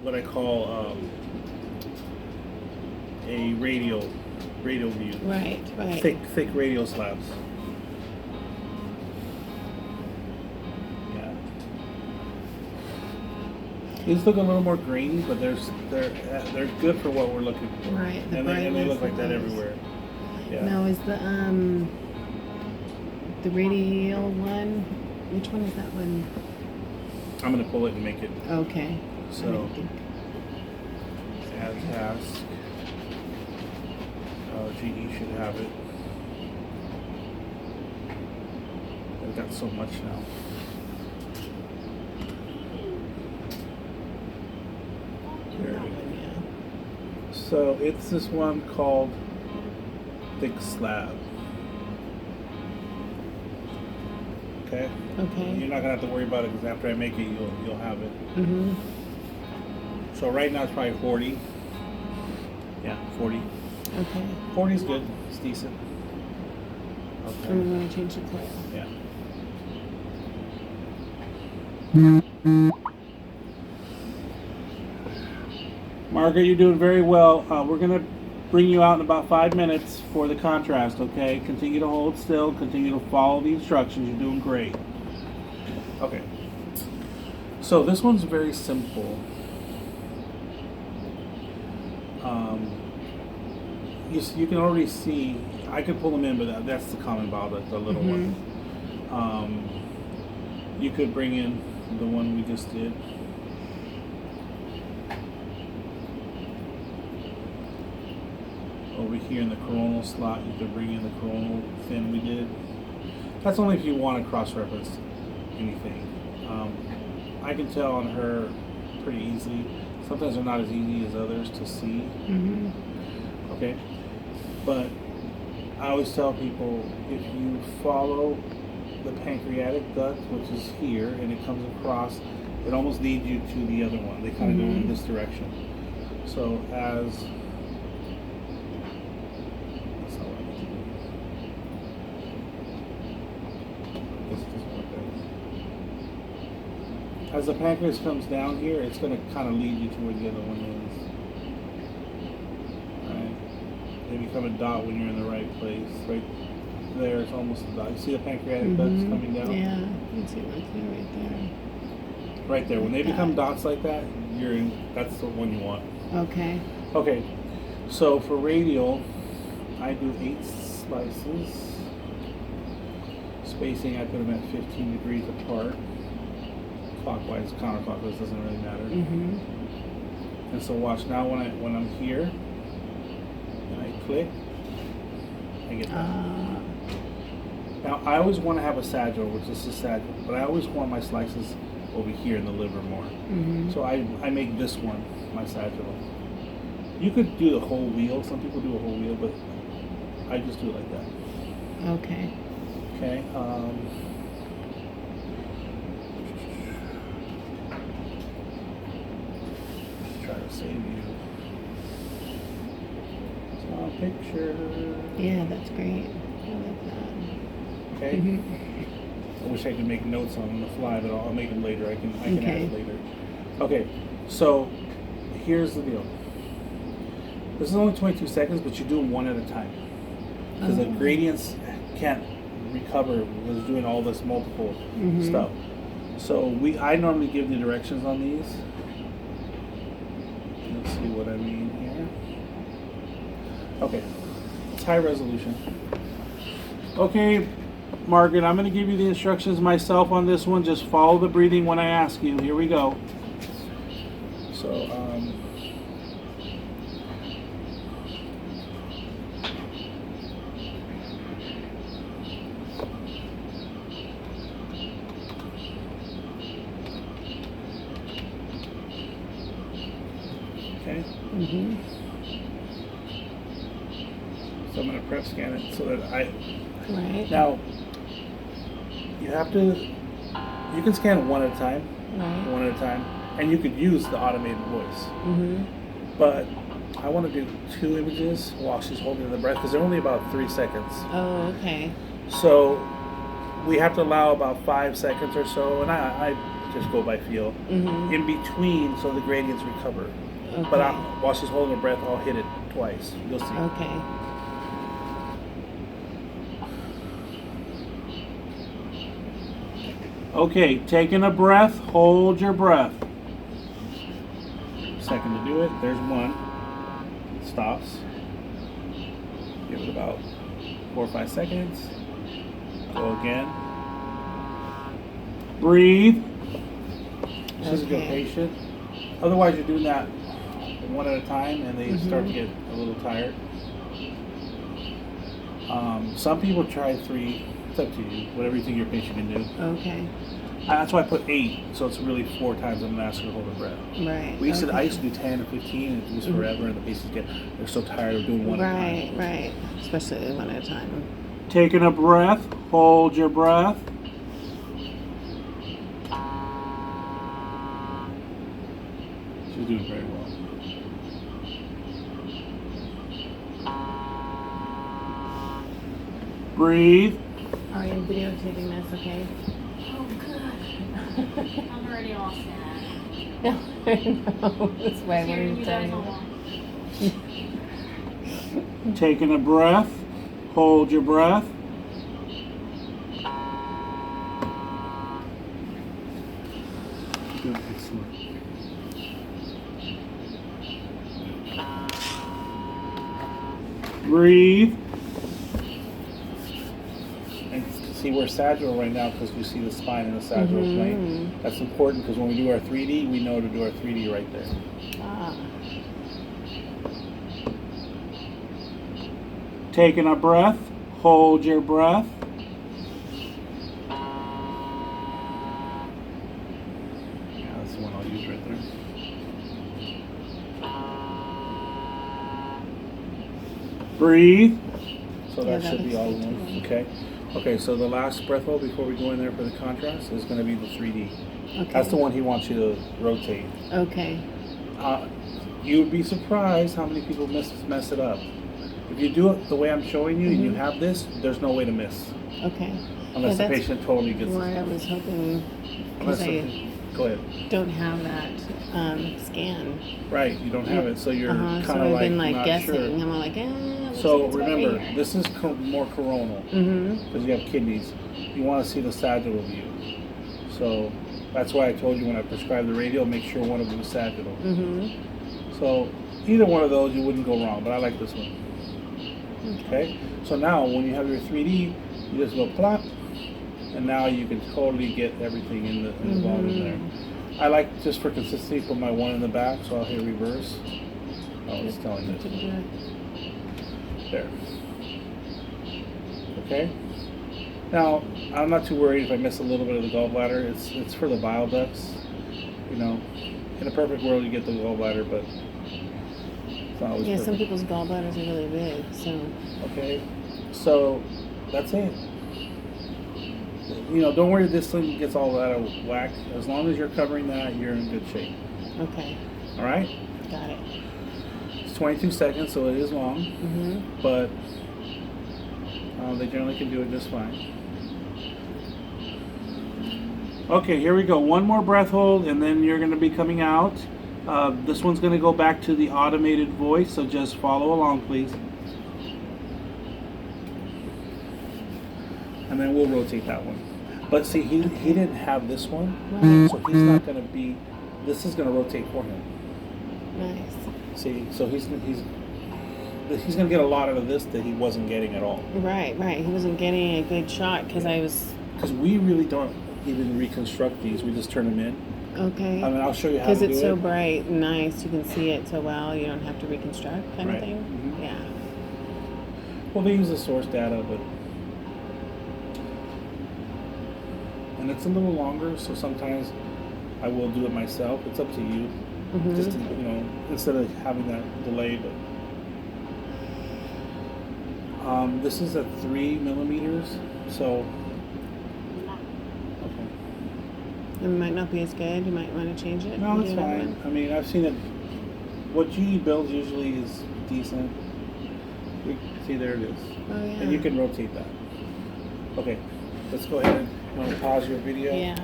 what I call a radial view. Right, right. Thick radial slabs. Yeah. These look a little more grainy, but they're good for what we're looking for. Right, the and they look like that brightness of everywhere. Yeah. Now is the radial one? Which one is that one? I'm gonna pull it and make it. Okay. So add task. GE should have it. I've got so much now. There we go. So it's this one called thick slab. Okay. Okay. You're not gonna have to worry about it because after I make it, you'll have it. Mhm. So right now it's probably 40. Yeah, 40. Okay. 40 is good. It's decent. Okay. I'm gonna change the coil. Yeah. Margaret, you're doing very well. We're going to bring you out in about 5 minutes for the contrast, okay? Continue to hold still. Continue to follow the instructions. You're doing great. Okay. So this one's very simple. You can already see, I could pull them in, but that's the common bow, the little one. You could bring in the one we just did. Over here in the coronal slot, you could bring in the coronal fin we did. That's only if you want to cross-reference anything. I can tell on her pretty easily. Sometimes they're not as easy as others to see. Okay, but I always tell people if you follow the pancreatic duct, which is here, and it comes across, it almost leads you to the other one. They kind of go in this direction. So as as the pancreas comes down here, it's going to kind of lead you to where the other one is. Right? They become a dot when you're in the right place. Right there, it's almost a dot. You see the pancreatic ducts coming down? Yeah, you can see right there. Right there. When they become dots like that, you're in. That's the one you want. Okay. Okay. So for radial, I do 8 slices. Spacing, I put them at 15 degrees apart. Clockwise, counterclockwise, doesn't really matter. And so watch now when I'm here and I click, I get that. Now I always want to have a sagittal, which is a sagittal, but I always want my slices over here in the liver more. So I make this one my sagittal. You could do the whole wheel. Some people do a whole wheel, but I just do it like that. Okay. Okay. Try to save you. Small picture. Yeah, that's great. I like that. Okay. I wish I could make notes on the fly, but I'll make them later. I can add it later. Okay. So here's the deal. This is only 22 seconds, but you do them one at a time because the gradients can't recover with doing all this multiple stuff. So I normally give the directions on these. Let's see what I mean here. Okay, it's high resolution. Okay, Margaret, I'm going to give you the instructions myself on this one. Just follow the breathing when I ask you. Here we go. So, okay. So I'm going to prep scan it so that now you have to, you can scan one at a time, and you could use the automated voice. But I want to do 2 images while she's holding the breath because they're only about 3 seconds. Oh, okay. So we have to allow about 5 seconds or so, and just go by feel. Mm-hmm. In between, so the gradients recover. Okay. But while she's holding her breath, I'll hit it twice. You'll see. Okay. Okay, taking a breath, hold your breath. Second to do it. There's one. Stops. Give it about 4 or 5 seconds. Go again. Breathe. This is a good patient. Otherwise, you're doing that one at a time, and they start to get a little tired. Some people try 3. It's up to you. Whatever you think your patient can do. Okay. That's why I put 8, so it's really 4 times I'm gonna ask her to hold her breath. Right. We used to, I used to do 10 or 15, and it was forever, and the patients they're so tired of doing one at a time. Right. Especially one at a time. Taking a breath, hold your breath. She's doing very well. Breathe. Are you videotaping this, okay? Oh, good. I'm already all sad. I know. That's why I Cheering wanted you to tell guys you. along. Taking a breath, hold your breath. Good, excellent. Breathe. And see, we're sagittal right now because you see the spine in the sagittal plane. That's important because when we do our 3D, we know to do our 3D right there. Ah. Taking a breath, hold your breath. Yeah, that's the one I'll use right there. Breathe. So that should be all of them. Okay. Okay, so the last breath hold before we go in there for the contrast is going to be the 3D. Okay. That's the one he wants you to rotate. Okay. You would be surprised how many people mess it up. If you do it the way I'm showing you and you have this, there's no way to miss. Okay. Unless the that's patient totally gets why I was hoping, because I Go ahead. don't have that scan. Right, you don't have it, so you're kind So of I've like been like not guessing. sure. I'm like, looks So like it's about remember, right here. this is more coronal because you have kidneys. You want to see the sagittal view. So that's why I told you when I prescribed the radial, make sure one of them is sagittal. So either one of those, you wouldn't go wrong, but I like this one. Okay? So now when you have your 3D, you just go plop, and now you can totally get everything in the volume there. I like, just for consistency, put my 1 in the back, so I'll hit reverse. I was telling this. There. Okay? Now, I'm not too worried if I miss a little bit of the gallbladder. It's for the bile ducts. You know, in a perfect world, you get the gallbladder, but it's not always perfect. Some people's gallbladders are really big, so. Okay, so that's it. You know, don't worry if this thing gets all out of whack. As long as you're covering that, you're in good shape. Okay. All right? Got it. It's 22 seconds, so it is long, but they generally can do it just fine. Okay, here we go. One more breath hold, and then you're going to be coming out. This one's going to go back to the automated voice, so just follow along, please. And then we'll rotate that one. But see, he didn't have this one, so he's not going to be. This is going to rotate for him. Nice. See, so he's going to get a lot out of this that he wasn't getting at all. Right. He wasn't getting a good shot because we really don't even reconstruct these. We just turn them in. Okay. I mean, I'll show you how to do it. Because it's so bright and nice, you can see it so well. You don't have to reconstruct, kind of thing. Yeah. Well, they use the source data, but. And it's a little longer, so sometimes I will do it myself. It's up to you, just to, instead of having that delay. But this is at 3 millimeters, so okay. It might not be as good. You might want to change it. No, it's fine. I mean, I've seen it. What GE builds usually is decent. See, there it is. Oh yeah. And you can rotate that. Okay, let's go ahead and pause your video. Yeah.